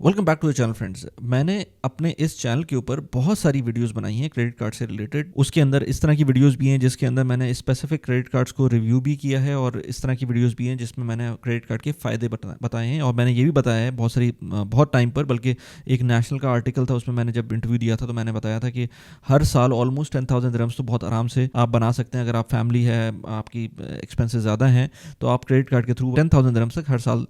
Welcome back to the channel friends. मैंने अपने इस चैनल के ऊपर बहुत सारी वीडियोस बनाई हैं क्रेडिट कार्ड से रिलेटेड। उसके अंदर इस तरह की वीडियोस भी हैं जिसके अंदर मैंने स्पेसिफिक क्रेडिट कार्ड्स को रिव्यू भी किया है, और इस तरह की वीडियोस भी हैं जिसमें मैंने क्रेडिट कार्ड के फ़ायदे बताए हैं। और मैंने ये भी बताया है बहुत टाइम पर, बल्कि एक नेशनल का आर्टिकल था, उसमें मैंने जब इंटरव्यू दिया था तो मैंने बताया था कि हर साल ऑलमोस्ट 10,000 दिरहम्स तो बहुत आराम से आप बना सकते हैं। अगर आप फैमिली है, आपकी एक्सपेंसेस ज़्यादा हैं, तो आप क्रेडिट कार्ड के थ्रू 10,000 दिरहम्स तक हर साल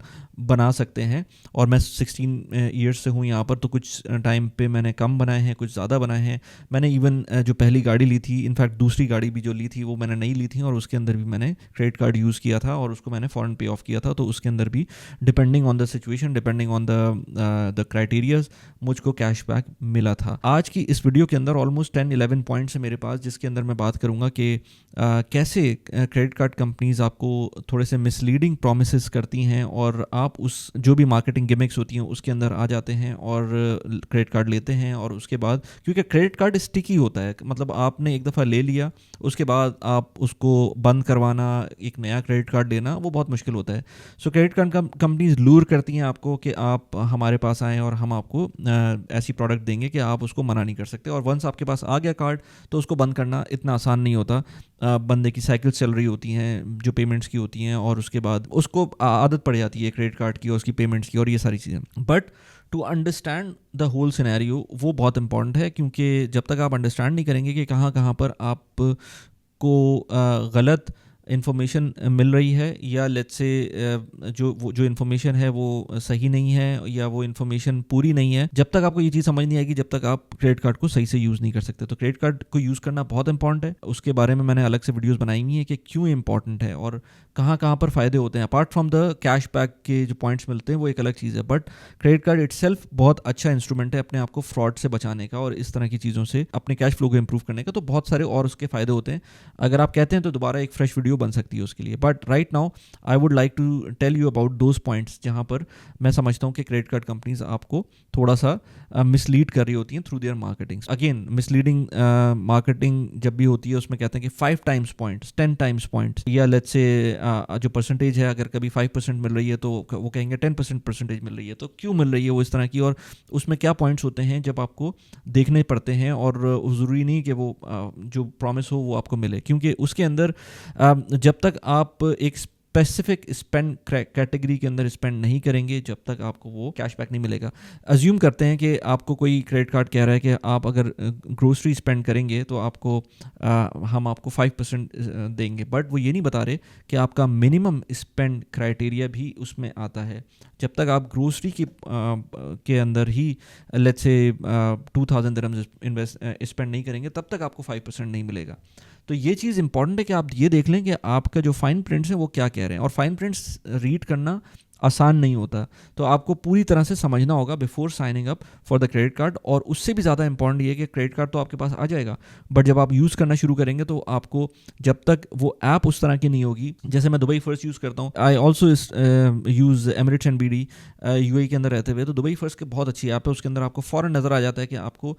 बना सकते हैं। और मैं 16 ईयर्स से हूँ यहाँ पर, तो कुछ टाइम पे मैंने कम बनाए हैं, कुछ ज़्यादा बनाए हैं। मैंने इवन जो पहली गाड़ी ली थी, इनफैक्ट दूसरी गाड़ी भी जो ली थी वो मैंने नहीं ली थी, और उसके अंदर भी मैंने क्रेडिट कार्ड यूज़ किया था और उसको मैंने फ़ौरन पे ऑफ किया था। तो उसके अंदर भी depending on the situation, depending on the criterias, मुझको कैशबैक मिला था। आज की इस वीडियो के अंदर ऑलमोस्ट 10-11 पॉइंट्स है मेरे पास, जिसके अंदर मैं बात करूँगा कि कैसे क्रेडिट कार्ड कंपनीज आपको थोड़े से मिसलीडिंग प्रोमिसेस करती हैं और आप उस जो भी मार्केटिंग गिमिक्स होती हैं उसके अंदर आ जाते हैं और क्रेडिट कार्ड लेते हैं। और उसके बाद, क्योंकि क्रेडिट कार्ड स्टिकी होता है, मतलब आपने एक दफ़ा ले लिया, उसके बाद आप उसको बंद करवाना, एक नया क्रेडिट कार्ड लेना, वो बहुत मुश्किल होता है। सो क्रेडिट कार्ड कंपनीज लूर करती हैं आपको कि आप हमारे पास आएँ और हम आपको ऐसी प्रोडक्ट देंगे कि आप उसको मना नहीं कर सकते। और वंस आपके पास आ गया कार्ड तो उसको बंद करना इतना आसान नहीं होता। बंदे की साइकिल चल रही होती हैं जो पेमेंट्स की होती हैं, और उसके बाद उसको आदत पड़ जाती है क्रेडिट कार्ड की और उसकी पेमेंट्स की और ये सारी चीज़ें। But to understand the whole scenario वो बहुत इंपॉर्टेंट है, क्योंकि जब तक आप अंडरस्टैंड नहीं करेंगे कि कहाँ कहाँ पर आपको गलत इन्फॉर्मेशन मिल रही है, या लेट्स से जो इन्फॉर्मेशन है वो सही नहीं है, या वो इन्फॉर्मेशन पूरी नहीं है, जब तक आपको ये चीज़ समझ नहीं आएगी, जब तक आप क्रेडिट कार्ड को सही से यूज़ नहीं कर सकते। तो क्रेडिट कार्ड को यूज़ करना बहुत इंपॉर्टेंट है। उसके बारे में मैंने अलग से वीडियोस बनाई हुई हैं कि क्यों इंपॉर्टेंट है और कहाँ कहाँ पर फ़ायदे होते हैं। अपार्ट फ्रॉम द कैशबैक के जो पॉइंट्स मिलते हैं वो एक अलग चीज़ है, बट क्रेडिट कार्ड इटसेल्फ बहुत अच्छा इंस्ट्रूमेंट है अपने आप को फ्रॉड से बचाने का और इस तरह की चीज़ों से अपने कैश फ्लो को इंप्रूव करने का। तो बहुत सारे और उसके फ़ायदे होते हैं। अगर आप कहते हैं तो दोबारा एक फ्रेश वीडियो बन सकती है उसके लिए। But right now I would like to tell you about those points जहाँ पर मैं समझता हूँ कि क्रेडिट कार्ड कंपनीज आपको थोड़ा सा मिसलीड कर रही होती हैं through their marketing. Again, misleading marketing जब भी होती है उसमें कहते हैं कि 5 टाइम्स पॉइंट्स, 10 टाइम्स पॉइंट्स, या लेट्स से जो परसेंटेज है, अगर कभी 5% मिल रही है तो वो कहेंगे 10% परसेंटेज मिल रही है। तो क्यों मिल रही है वो इस तरह की, और उसमें क्या पॉइंट्स होते हैं जब आपको देखने पड़ते हैं, और ज़रूरी नहीं कि वो जो प्रॉमिस हो वो आपको मिले, क्योंकि उसके अंदर जब तक आप एक स्पेसिफिक स्पेंड कैटेगरी के अंदर स्पेंड नहीं करेंगे, जब तक आपको वो कैशबैक नहीं मिलेगा। अज्यूम करते हैं कि आपको कोई क्रेडिट कार्ड कह रहा है कि आप अगर ग्रोसरी स्पेंड करेंगे तो हम आपको 5% देंगे, बट वो ये नहीं बता रहे कि आपका मिनिमम स्पेंड क्राइटेरिया भी उसमें आता है। जब तक आप ग्रोसरी के अंदर ही लेट्स से 2,000 दिरहम्स स्पेंड नहीं करेंगे, तब तक आपको 5% नहीं मिलेगा। तो ये चीज़ इंपॉर्टेंट है कि आप ये देख लें कि आपका जो फाइन प्रिंट्स हैं वो क्या कह रहे हैं। और फाइन प्रिंट्स रीड करना आसान नहीं होता, तो आपको पूरी तरह से समझना होगा before signing up for the credit card. और उससे भी ज़्यादा इंपॉर्टेंट ये है कि क्रेडिट कार्ड तो आपके पास आ जाएगा, बट जब आप यूज़ करना शुरू करेंगे तो आपको, जब तक वो ऐप उस तरह की नहीं होगी, जैसे मैं दुबई फर्स्ट यूज़ करता हूँ, I also use Emirates and BD UAE के अंदर रहते हुए, तो दुबई फर्स्ट की बहुत अच्छी ऐप है। उसके अंदर आपको फ़ौरन नज़र आ जाता है कि आपको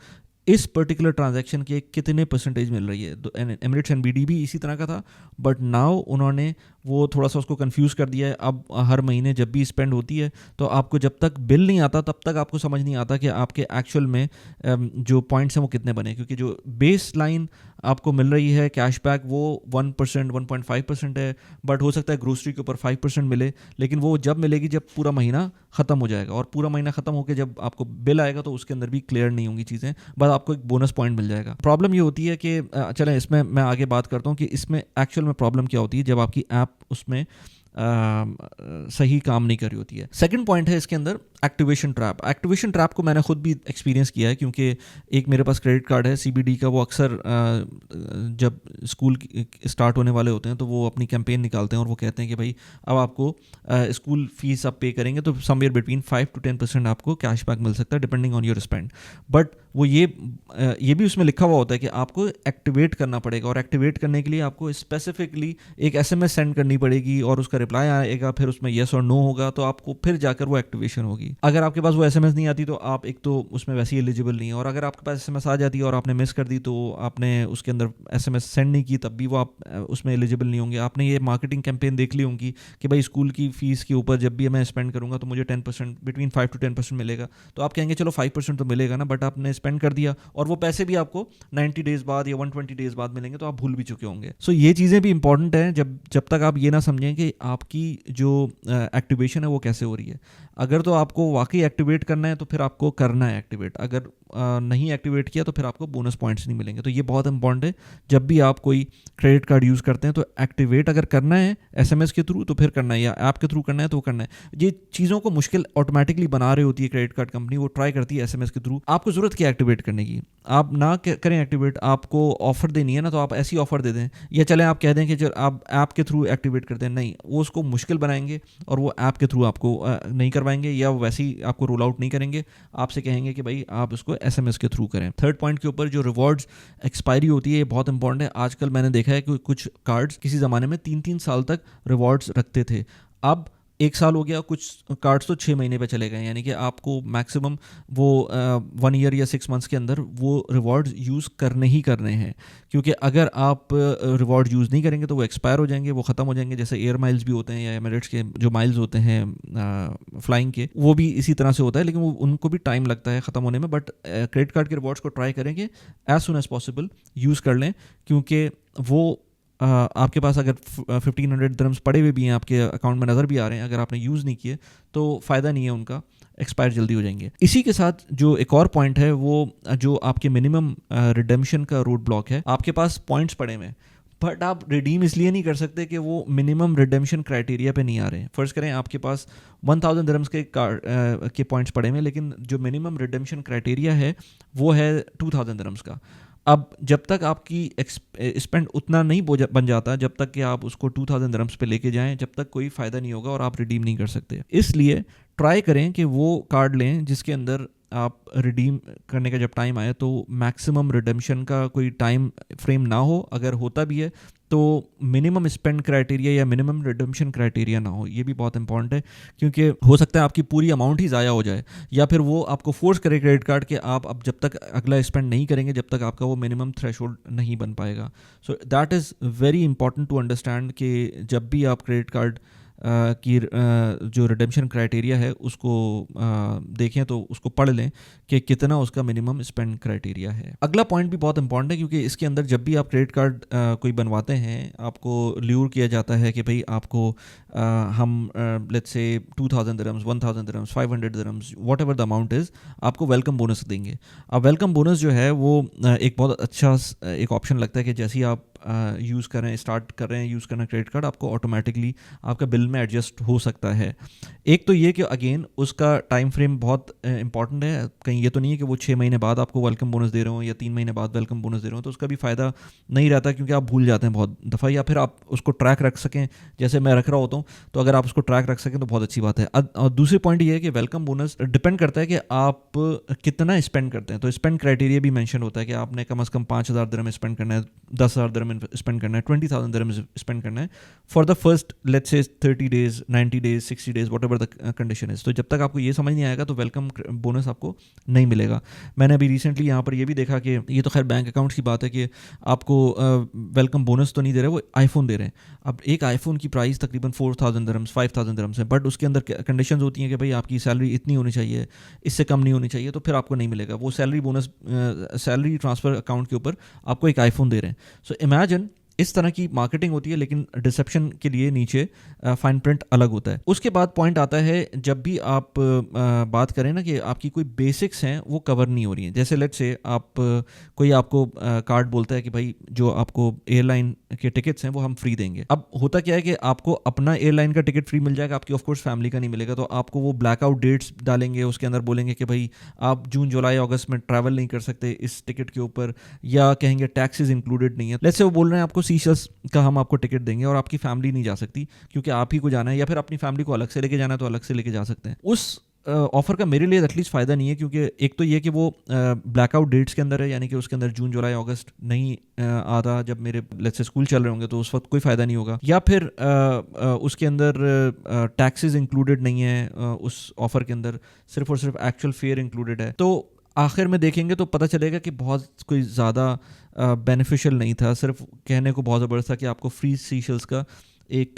इस पर्टिकुलर ट्रांजैक्शन के कितने परसेंटेज मिल रही है। एमिरेट्स एंड BD भी इसी तरह का था, बट नाउ उन्होंने वो थोड़ा सा उसको कंफ्यूज कर दिया है। अब हर महीने जब भी स्पेंड होती है तो आपको जब तक बिल नहीं आता तब तक आपको समझ नहीं आता कि आपके एक्चुअल में जो पॉइंट्स हैं वो कितने बने, क्योंकि जो बेस लाइन आपको मिल रही है कैशबैक वो 1%, 1.5% है, बट हो सकता है ग्रोसरी के ऊपर 5% मिले, लेकिन वो जब मिलेगी जब पूरा महीना ख़त्म हो जाएगा, और पूरा महीना ख़त्म होकर जब आपको बिल आएगा तो उसके अंदर भी क्लियर नहीं होंगी चीज़ें, बस आपको एक बोनस पॉइंट मिल जाएगा। प्रॉब्लम ये होती है कि चलें इसमें मैं आगे बात करता हूँ कि इसमें एक्चुअल में प्रॉब्लम क्या होती है जब आपकी ऐप उसमें सही काम नहीं कर रही होती है। सेकंड पॉइंट है इसके अंदर एक्टिवेशन ट्रैप। एक्टिवेशन ट्रैप को मैंने खुद भी एक्सपीरियंस किया है, क्योंकि एक मेरे पास क्रेडिट कार्ड है CBD का। वो अक्सर जब स्कूल स्टार्ट होने वाले होते हैं तो वो अपनी कैंपेन निकालते हैं और वो कहते हैं कि भाई अब आपको स्कूल फीस आप पे करेंगे तो समवेयर बिटवीन 5 to 10% आपको कैशबैक मिल सकता है depending on your spend. But वो ये भी उसमें लिखा हुआ होता है कि आपको एक्टिवेट करना पड़ेगा, और एक्टिवेट करने के लिए आपको स्पेसिफिकली एक SMS सेंड करनी पड़ेगी और उसका रिप्लाई आएगा, फिर उसमें येस और नो होगा, तो आपको फिर जाकर वो एक्टिवेशन होगी। होगी। अगर आपके पास वो SMS नहीं आती तो आप एक तो उसमें वैसे ही एलिजिबल नहीं है, और अगर आपके पास SMS आ जाती है और आपने मिस कर दी तो आपने उसके अंदर SMS सेंड नहीं की, तब भी वो आप उसमें एलिजिबल नहीं होंगे। आपने ये मार्केटिंग कैंपेन देख ली होंगी कि भाई स्कूल की फीस के ऊपर जब भी मैं स्पेंड करूँगा तो मुझे 10% बिटवीन 5 to 10% मिलेगा। तो आप कहेंगे चलो 5% तो मिलेगा ना, बट आपने स्पेंड कर दिया और वो पैसे भी आपको 90 डेज बाद या 120 डेज बाद मिलेंगे, तो आप भूल भी चुके होंगे। सो ये चीज़ें भी इंपॉर्टेंट हैं जब तक आप ये ना समझें कि आपकी जो एक्टिवेशन है वो कैसे हो रही है। अगर तो आपको वाकई एक्टिवेट करना है तो फिर आपको करना है एक्टिवेट, अगर नहीं एक्टिवेट किया तो फिर आपको बोनस पॉइंट्स नहीं मिलेंगे। तो ये बहुत इंपॉर्टेंट है, जब भी आप कोई क्रेडिट कार्ड यूज़ करते हैं तो एक्टिवेट अगर करना है SMS के थ्रू तो फिर करना है, या ऐप के थ्रू करना है तो करना है। ये चीज़ों को मुश्किल ऑटोमेटिकली बना रही होती है क्रेडिट कार्ड कंपनी, वो ट्राई करती है SMS के थ्रू। आपको ज़रूरत क्या एक्टिवेट करने की, आप ना करें एक्टिवेट। आपको ऑफर देनी है ना, तो आप ऐसी ऑफर दे दें, या चलें आप कह दें कि चल आप ऐप के थ्रू एक्टिवेट करते हैं, नहीं, वो उसको मुश्किल बनाएंगे और वो ऐप के थ्रू आपको नहीं करवाएंगे, या वैसे ही आपको रोल आउट नहीं करेंगे। आपसे कहेंगे कि भाई आप उसको SMS के थ्रू करें। थर्ड पॉइंट के ऊपर जो रिवॉर्ड्स एक्सपायरी होती है, ये बहुत इंपॉर्टेंट है। आजकल मैंने देखा है कि कुछ कार्ड्स किसी ज़माने में 3-3 साल तक रिवॉर्ड्स रखते थे, अब 1 साल हो गया, कुछ कार्ड्स तो 6 महीने पे चले गए। यानी कि आपको मैक्सिमम वो 1 ईयर या 6 मंथ्स के अंदर वो रिवॉर्ड्स यूज़ करने ही करने हैं, क्योंकि अगर आप रिवॉर्ड यूज़ नहीं करेंगे तो वो एक्सपायर हो जाएंगे, वो ख़त्म हो जाएंगे। जैसे एयर माइल्स भी होते हैं या एमिरेट्स के जो माइल्स होते हैं फ्लाइंग के, वो भी इसी तरह से होता है, लेकिन वो उनको भी टाइम लगता है ख़त्म होने में। बट क्रेडिट कार्ड के रिवॉर्ड्स को ट्राई करेंगे as soon as possible use कर लें, क्योंकि वो आपके पास अगर 1500 दिरहम्स पड़े हुए भी हैं, आपके अकाउंट में नज़र भी आ रहे हैं, अगर आपने यूज़ नहीं किए तो फ़ायदा नहीं है, उनका एक्सपायर जल्दी हो जाएंगे। इसी के साथ जो एक और पॉइंट है वो जो आपके मिनिमम रिडेम्पशन का रोड ब्लॉक है। आपके पास पॉइंट्स पड़े हुए हैं बट आप रिडीम इसलिए नहीं कर सकते कि वो मिनिमम रिडेम्पशन क्राइटेरिया पे नहीं आ रहे हैं। फर्स्ट करें आपके पास 1000 दिरहम्स के के पॉइंट्स पड़े हुए हैं, लेकिन जो मिनिमम रिडेम्पशन क्राइटेरिया है वो है 2000 दिरहम्स का। अब जब तक आपकी स्पेंड उतना नहीं बन जाता, जब तक कि आप उसको 2000 दिरहम्स पे लेके जाएं, जब तक कोई फ़ायदा नहीं होगा और आप रिडीम नहीं कर सकते। इसलिए ट्राई करें कि वो कार्ड लें जिसके अंदर आप रिडीम करने का जब टाइम आए तो मैक्सिमम रिडेम्पशन का कोई टाइम फ्रेम ना हो, अगर होता भी है तो मिनिमम स्पेंड क्राइटेरिया या मिनिमम रिडेम्पशन क्राइटेरिया ना हो। ये भी बहुत इंपॉर्टेंट है, क्योंकि हो सकता है आपकी पूरी अमाउंट ही ज़ाया हो जाए, या फिर वो आपको फोर्स करे क्रेडिट कार्ड के आप अब जब तक अगला स्पेंड नहीं करेंगे जब तक आपका वो मिनिमम थ्रेशोल्ड नहीं बन पाएगा। So that is very important to understand कि जब भी आप क्रेडिट कार्ड की जो रिडेम्पशन क्राइटेरिया है उसको देखें तो उसको पढ़ लें कि कितना उसका मिनिमम स्पेंड क्राइटेरिया है। अगला पॉइंट भी बहुत इंपॉर्टेंट है, क्योंकि इसके अंदर जब भी आप क्रेडिट कार्ड कोई बनवाते हैं, आपको ल्यूर किया जाता है कि भाई आपको हम let's say 2000 dirhams, 1000 dirhams, 500 dirhams, what ever the amount is, आपको वेलकम बोनस देंगे। अब वेलकम बोनस जो है वो एक बहुत अच्छा एक ऑप्शन लगता है कि जैसे ही आप यूज़ कर रहे हैं, स्टार्ट कर रहे हैं यूज़ करना क्रेडिट कार्ड, आपको ऑटोमेटिकली आपका बिल में एडजस्ट हो सकता है। एक तो ये कि अगेन उसका टाइम फ्रेम बहुत इंपॉर्टेंट है, कहीं ये तो नहीं है कि वो 6 महीने बाद आपको वेलकम बोनस दे रहे हो या 3 महीने बाद वेलकम बोनस दे रहे हो, तो उसका भी फ़ायदा नहीं रहता, क्योंकि आप भूल जाते हैं बहुत दफ़ा, या फिर आप उसको ट्रैक रख सकें जैसे मैं रख रहा होता हूँ, तो अगर आप उसको ट्रैक रख सकें तो बहुत अच्छी बात है। और दूसरी पॉइंट ये है कि वेलकम बोनस डिपेंड करता है कि आप कितना स्पेंड करते हैं, तो स्पेंड क्राइटेरिया भी मेंशन होता है कि आपने कम से कम 5000 दिरहम स्पेंड करना है, 10,000 दिरहम स्पेंड करना है, 20,000 दिरहम स्पेंड करना है for the first let's say 30 days, 90 days, 60 days, what ever the condition is. तो जब तक आपको ये समझ नहीं आएगा तो वेलकम बोनस आपको नहीं मिलेगा। मैंने अभी रिसेंटली यहाँ पर ये भी देखा कि ये तो खैर बैंक अकाउंट्स की बात है कि आपको वेलकम बोनस तो नहीं दे रहे, वो आईफोन दे रहे हैं। अब एक आईफोन की प्राइस तकरीबन 4000 दिरहम्स, 5000 दिरहम्स है, बट उसके अंदर कंडीशंस होती हैं कि भाई आपकी सैलरी इतनी होनी चाहिए, इससे कम नहीं होनी चाहिए, तो फिर आपको नहीं मिलेगा वो salary bonus. Salary transfer account के ऊपर आपको एक आईफोन दे रहे हैं। सो इमेजिन इस तरह की मार्केटिंग होती है, लेकिन डिसेप्शन के लिए नीचे फाइन प्रिंट अलग होता है। उसके बाद पॉइंट आता है जब भी आप बात करें ना कि आपकी कोई बेसिक्स हैं वो कवर नहीं हो रही हैं। जैसे लेट्स से आप कोई आपको कार्ड बोलता है कि भाई जो आपको एयरलाइन के टिकट्स हैं वो हम फ्री देंगे। अब होता क्या है कि आपको अपना एयरलाइन का टिकट फ्री मिल जाएगा, आपकी ऑफकोर्स फैमिली का नहीं मिलेगा, तो आपको वो ब्लैकआउट डेट्स डालेंगे, उसके अंदर बोलेंगे कि भाई आप जून, जुलाई, अगस्त में ट्रैवल नहीं कर सकते इस टिकट के ऊपर, या कहेंगे टैक्सेस इंक्लूडेड नहीं है। लेट्स से वो बोल रहे हैं आपको सीशल्स का हम आपको टिकट देंगे और आपकी फैमिली नहीं जा सकती क्योंकि आप ही को जाना है, या फिर अपनी फैमिली को अलग से लेके जाना है तो अलग से लेके जा सकते हैं। उस ऑफ़र का मेरे लिए एटलीस्ट फ़ायदा नहीं है, क्योंकि एक तो ये कि वो ब्लैकआउट डेट्स के अंदर है, यानी कि उसके अंदर जून जुलाई अगस्त नहीं आता, जब मेरे लेट्स से स्कूल चल रहे होंगे तो उस वक्त कोई फ़ायदा नहीं होगा, या फिर उसके अंदर टैक्सेस इंक्लूडेड नहीं है उस ऑफ़र के अंदर, सिर्फ और सिर्फ एक्चुअल फेयर इंक्लूडेड है। तो आखिर में देखेंगे तो पता चलेगा कि बहुत कोई ज़्यादा बेनिफिशियल नहीं था, सिर्फ कहने को बहुत ज़बरदस्त था कि आपको फ्री सीशल्स का एक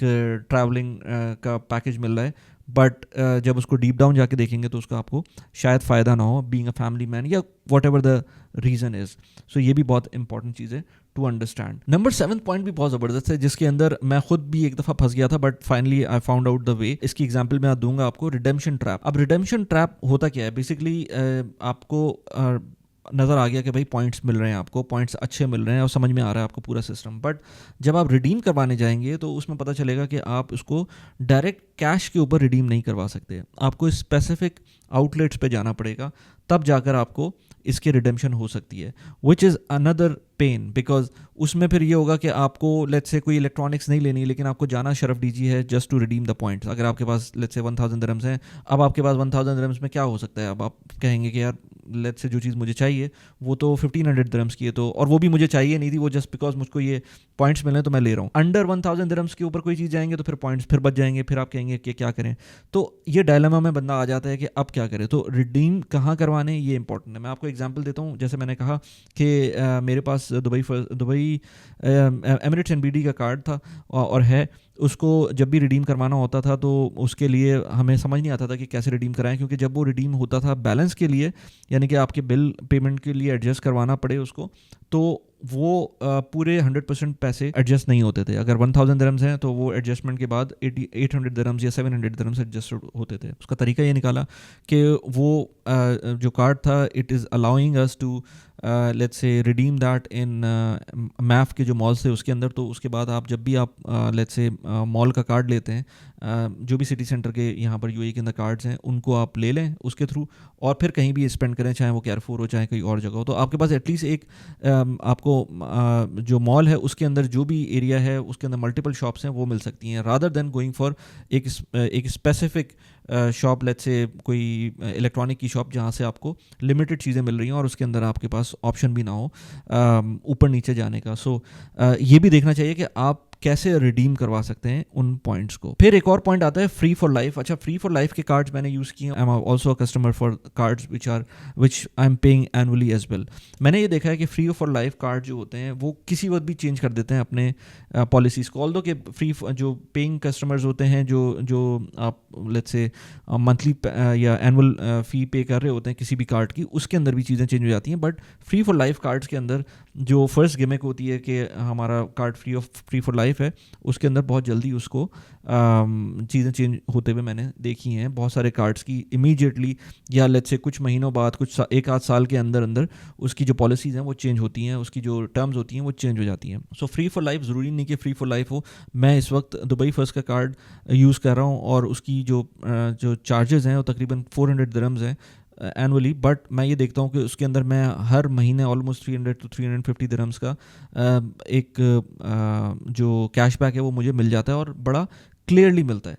ट्रैवलिंग का पैकेज मिल रहा है, बट जब उसको डीप डाउन जाके देखेंगे तो उसका आपको शायद फ़ायदा ना हो, बीइंग अ फैमिली मैन या whatever the reason is. So ये भी बहुत इंपॉर्टेंट चीज़ है टू अंडरस्टैंड। नंबर 7 पॉइंट भी बहुत ज़बरदस्त है, जिसके अंदर मैं खुद भी एक दफ़ा फंस गया था, but finally I found out the way. इसकी एग्जांपल मैं दूंगा आपको, रिडेम्पशन ट्रैप। अब रिडेम्पशन ट्रैप होता क्या है बेसिकली, आपको नज़र आ गया कि भाई पॉइंट्स मिल रहे हैं, आपको पॉइंट्स अच्छे मिल रहे हैं और समझ में आ रहा है आपको पूरा सिस्टम, बट जब आप रिडीम करवाने जाएंगे तो उसमें पता चलेगा कि आप उसको डायरेक्ट कैश के ऊपर रिडीम नहीं करवा सकते, आपको स्पेसिफिक आउटलेट्स पे जाना पड़ेगा, तब जाकर आपको इसकी रिडेम्पशन हो सकती है, which is another pain, because उसमें फिर ये होगा कि आपको लेट्स से कोई इलेक्ट्रॉनिक्स नहीं लेनी, लेकिन आपको जाना शरफ डीजी है just to redeem the points. अगर आपके पास लेट्स से 1000 दिरहम्स हैं, अब आपके पास 1000 दिरहम्स में क्या हो सकता है, अब आप कहेंगे कि यार लेट्स से जो चीज़ मुझे चाहिए वो तो 1500 दिरहम्स की है, तो और वो भी मुझे चाहिए नहीं थी, वो जस्ट बिकॉज मुझको ये पॉइंट्स मिले तो मैं ले रहा हूँ। अंडर 1000 दिरहम्स के ऊपर कोई चीज़ जाएंगे तो फिर पॉइंट्स फिर बच जाएंगे, फिर आप कहेंगे कि क्या करें। तो ये डायलेमा में बंदा आ जाता है कि अब क्या करें, तो रिडीम कहाँ ये इंपॉर्टेंट है। मैं आपको एग्जांपल देता हूँ, जैसे मैंने कहा कि मेरे पास दुबई एमिरेट्स एनबीडी का कार्ड था और है, उसको जब भी रिडीम करवाना होता था तो उसके लिए हमें समझ नहीं आता था कि कैसे रिडीम कराएं, क्योंकि जब वो रिडीम होता था बैलेंस के लिए, यानी कि आपके बिल पेमेंट के लिए एडजस्ट करवाना पड़े उसको, तो वो पूरे 100% पैसे एडजस्ट नहीं होते थे। अगर 1000 दिरहम्स हैं तो वो एडजस्टमेंट के बाद 800 दिरहम्स या 700 दिरहम्स एडजस्ट होते थे। उसका तरीका ये निकाला कि वो जो कार्ड था, it is allowing us to let's say redeem that in मैफ के जो मॉल्स थे उसके अंदर। तो उसके बाद आप जब भी आप लेट्स से मॉल का कार्ड लेते हैं, जो भी सिटी सेंटर के यहाँ पर यूएई के अंदर कार्ड्स हैं उनको आप ले लें उसके थ्रू, और फिर कहीं भी स्पेंड करें, चाहे वो कैरफोर हो चाहे कोई और जगह हो, तो आपके पास एटलीस्ट एक आपको जो मॉल है उसके अंदर जो भी एरिया है उसके अंदर मल्टीपल शॉप्स हैं वो मिल सकती हैं, रादर देन गोइंग फॉर एक स्पेसिफिक शॉप, लेट्स से कोई इलेक्ट्रॉनिक की शॉप जहाँ से आपको लिमिटेड चीज़ें मिल रही हैं और उसके अंदर आपके पास ऑप्शन भी ना हो ऊपर नीचे जाने का। सो ये भी देखना चाहिए कि आप कैसे रिडीम करवा सकते हैं उन पॉइंट्स को। फिर एक और पॉइंट आता है फ्री फॉर लाइफ। अच्छा, फ्री फॉर लाइफ के कार्ड्स मैंने यूज़ किए, I am also a customer for cards which I am paying annually as well. मैंने ये देखा है कि फ्री फॉर लाइफ कार्ड जो होते हैं वो किसी वक्त भी चेंज कर देते हैं अपने पॉलिसीज़ को। ऑल्दो कि फ्री जो पेइंग कस्टमर्स होते हैं, जो आप लेट्स से मंथली या एनुअल फ़ी पे कर रहे होते हैं किसी भी कार्ड की, उसके अंदर भी चीज़ें चेंज हो जाती हैं, but free for life cards के अंदर जो फर्स्ट गिमिक होती है कि हमारा कार्ड फ्री फॉर लाइफ है, उसके अंदर बहुत जल्दी उसको चीज़ें चेंज होते हुए मैंने देखी हैं। बहुत सारे कार्ड्स की इमीडिएटली या लेट्स से कुछ महीनों बाद, कुछ एक आध साल के अंदर अंदर उसकी जो पॉलिसीज़ हैं वो चेंज होती हैं, उसकी जो टर्म्स होती हैं वो चेंज हो जाती हैं। सो फ्री फॉर लाइफ ज़रूरी नहीं कि फ्री फॉर लाइफ हो। मैं इस वक्त दुबई फर्स्ट का कार्ड यूज़ कर रहा हूँ और उसकी जो चार्जेस हैं वो तकरीबन 400 दिरहम्स हैं एनुअली, बट मैं ये देखता हूँ कि उसके अंदर मैं हर महीने ऑलमोस्ट 300 to 350 दिरहम्स का एक जो कैशबैक है वो मुझे मिल जाता है और बड़ा क्लियरली मिलता है।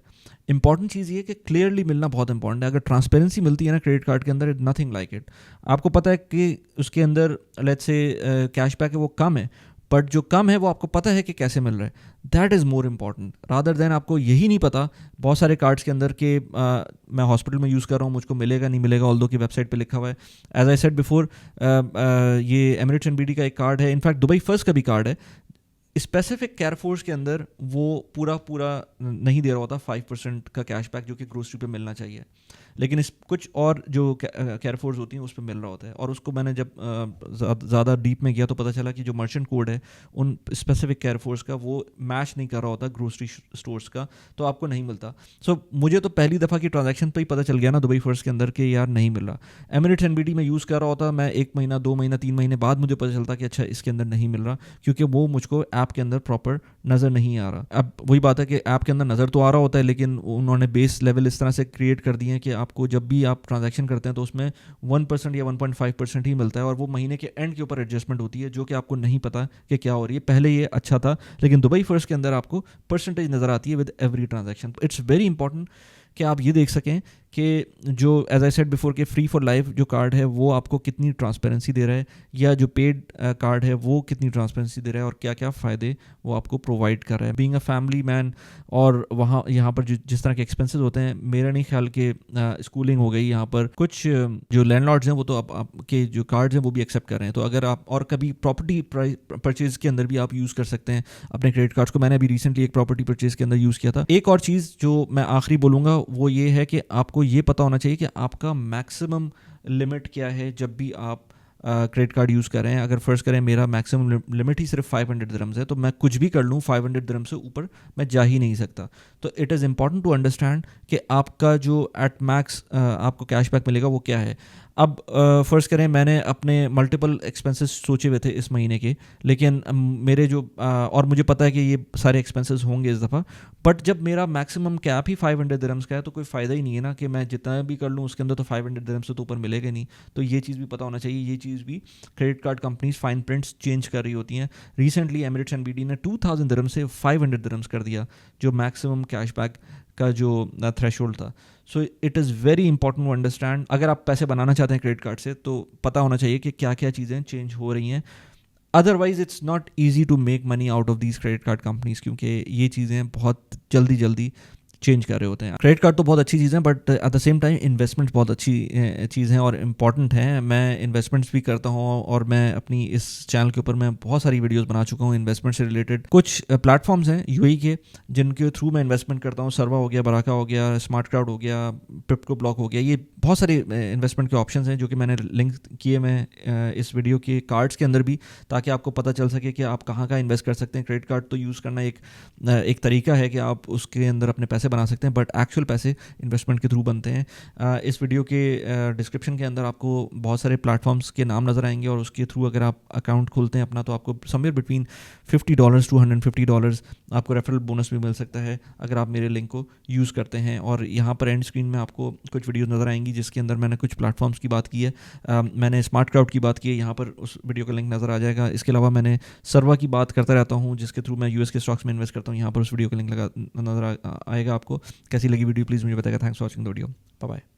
इंपॉर्टेंट चीज़ ये कि क्लियरली मिलना बहुत इंपॉर्टेंट है। अगर ट्रांसपेरेंसी मिलती है ना क्रेडिट कार्ड के अंदर, नथिंग लाइक इट। आपको पता है कि उसके अंदर लेट्स से कैशबैक है वो कम है, बट जो कम है वो आपको पता है कि कैसे मिल रहा है, that is more important rather than आपको यही नहीं पता बहुत सारे कार्ड्स के अंदर कि मैं हॉस्पिटल में यूज़ कर रहा हूँ, मुझको मिलेगा नहीं मिलेगा, ऑल्दो की वेबसाइट पे लिखा हुआ है। एज आई सेड बिफोर, ये एमिरेट्स एनबीडी का एक कार्ड है, इनफैक्ट दुबई फर्स्ट का भी कार्ड है, स्पेसिफिक कैरफोर्स के अंदर वो पूरा नहीं दे रहा होता 5% का कैशबैक जो कि ग्रोसरी पे मिलना चाहिए, लेकिन इस कुछ और जो कैरफोर्स होती हैं उस पर मिल रहा होता है। और उसको मैंने जब ज़्यादा डीप में गया तो पता चला कि जो मर्चेंट कोड है उन स्पेसिफिक कैरफोर्स का वो मैच नहीं कर रहा होता ग्रोसरी स्टोर्स का, तो आपको नहीं मिलता। सो मुझे तो पहली दफ़ा की ट्रांजैक्शन पर ही पता चल गया ना दुबई फर्स्ट के अंदर कि यार नहीं मिल रहा। एमिरेट्स एनबीडी में यूज़ कर रहा होता, मैं 1 महीना 2 महीना 3 महीने बाद मुझे पता चलता कि अच्छा इसके अंदर नहीं मिल रहा, क्योंकि वो मुझको ऐप के अंदर प्रॉपर नज़र नहीं आ रहा। अब वही बात है कि ऐप के अंदर नज़र तो आ रहा होता है, लेकिन उन्होंने बेस लेवल इस तरह से क्रिएट कर दिए हैं कि आपको जब भी आप ट्रांजैक्शन करते हैं तो उसमें 1% या 1.5% ही मिलता है, और वो महीने के एंड के ऊपर एडजस्टमेंट होती है जो कि आपको नहीं पता कि क्या हो रही है। पहले ये अच्छा था, लेकिन दुबई फर्स्ट के अंदर आपको परसेंटेज नज़र आती है with every transaction. It's very important कि आप ये देख सकें कि जो एज आई सेड बिफोर के फ्री फॉर लाइफ जो कार्ड है वो आपको कितनी ट्रांसपेरेंसी दे रहा है, या जो पेड कार्ड है वो कितनी ट्रांसपेरेंसी दे रहा है, और क्या क्या फ़ायदे वो आपको प्रोवाइड कर रहा है बीइंग अ फैमिली मैन। और वहाँ यहाँ पर जिस तरह के एक्सपेंसेस होते हैं, मेरा नहीं ख्याल कि स्कूलिंग हो गई यहाँ पर, कुछ जो लैंडलॉर्ड्स हैं वो तो आपके जो कार्ड्स हैं वो भी एक्सेप्ट कर रहे हैं। तो अगर आप और कभी प्रॉपर्टी परचेज के अंदर भी आप यूज़ कर सकते हैं अपने क्रेडिट कार्ड्स को। मैंने अभी रिसेंटली एक प्रॉपर्टी परचेज के अंदर यूज़ किया था। एक और चीज़ जो मैं आखिरी बोलूँगा वो ये है कि आपको ये पता होना चाहिए कि आपका मैक्सिमम लिमिट क्या है जब भी आप क्रेडिट कार्ड यूज़ कर रहे हैं। अगर फर्स्ट करें मेरा मैक्सिमम लिमिट ही सिर्फ 500 दिरहम्स है, तो मैं कुछ भी कर लूँ 500 दिरहम्स से ऊपर मैं जा ही नहीं सकता। तो it is important to understand कि आपका जो एट मैक्स आपको कैशबैक मिलेगा वो क्या है। अब फर्स्ट करें मैंने अपने मल्टीपल एक्सपेंसेस सोचे हुए थे इस महीने के, लेकिन मेरे जो और मुझे पता है कि ये सारे एक्सपेंसेस होंगे इस दफ़ा, बट जब मेरा मैक्सिमम कैप ही 500 दिरहम्स का है तो कोई फ़ायदा ही नहीं है ना कि मैं जितना भी कर लूँ उसके अंदर तो 500 दिरहम्स से तो ऊपर मिलेगा नहीं। तो ये चीज़ भी पता होना चाहिए। ये चीज़ भी credit card companies fine prints change कर रही होती हैं। रिसेंटली एमिरेट्स एंड BT ने 2000 दिरहम से 500 दिरहम्स कर दिया जो मैक्सिमम कैशबैक का जो थ्रेशोल्ड था। So it is very important to understand, अगर आप पैसे बनाना चाहते हैं क्रेडिट कार्ड से तो पता होना चाहिए कि क्या क्या चीज़ें चेंज हो रही हैं। Otherwise it's not easy to make money out of these credit card companies, क्योंकि ये चीज़ें बहुत जल्दी जल्दी चेंज कर रहे होते हैं। क्रेडिट कार्ड तो बहुत अच्छी चीज़ है, but at the same time investments बहुत अच्छी चीज़ हैं और इम्पॉर्टेंट हैं। मैं इन्वेस्टमेंट्स भी करता हूँ और मैं अपनी इस चैनल के ऊपर मैं बहुत सारी वीडियोस बना चुका हूँ इन्वेस्टमेंट से रिलेटेड। कुछ प्लेटफॉर्म्स हैं UAE के जिनके थ्रू मैं इन्वेस्टमेंट करता हूँ। सर्वा हो गया, बराका हो गया, स्मार्ट क्राउड हो गया, पिप्टो ब्लॉक हो गया। ये बहुत सारे इन्वेस्टमेंट के ऑप्शंस हैं जो कि मैंने लिंक किए मैं इस वीडियो के कार्ड्स के अंदर भी, ताकि आपको पता चल सके कि आप कहाँ का इन्वेस्ट कर सकते हैं। क्रेडिट कार्ड तो यूज़ करना एक तरीका है कि आप उसके अंदर अपने पैसे बना सकते हैं, बट एक्चुअल पैसे इन्वेस्टमेंट के थ्रू बनते हैं। इस वीडियो के डिस्क्रिप्शन के अंदर आपको बहुत सारे प्लेटफॉर्म्स के नाम नज़र आएंगे और उसके थ्रू अगर आप अकाउंट खोलते हैं अपना तो आपको समवेयर बिटवीन $50 to $150 आपको रेफरल बोनस भी मिल सकता है अगर आप मेरे लिंक को यूज़ करते हैं। और यहाँ पर एंड स्क्रीन में आपको कुछ वीडियोस नज़र आएंगी जिसके अंदर मैंने कुछ प्लेटफॉर्म्स की बात की है। मैंने स्मार्ट क्राउड की बात की है, यहाँ पर उस वीडियो का लिंक नज़र आ जाएगा। इसके अलावा मैंने सर्वा की बात करता रहता हूँ जिसके थ्रू मैं US के स्टॉक्स में इन्वेस्ट करता हूँ, यहाँ पर उस वीडियो का लिंक नज़र आएगा आपको। कैसी लगी वीडियो प्लीज़ मुझे बताएगा। Thanks for watching the video. Bye bye.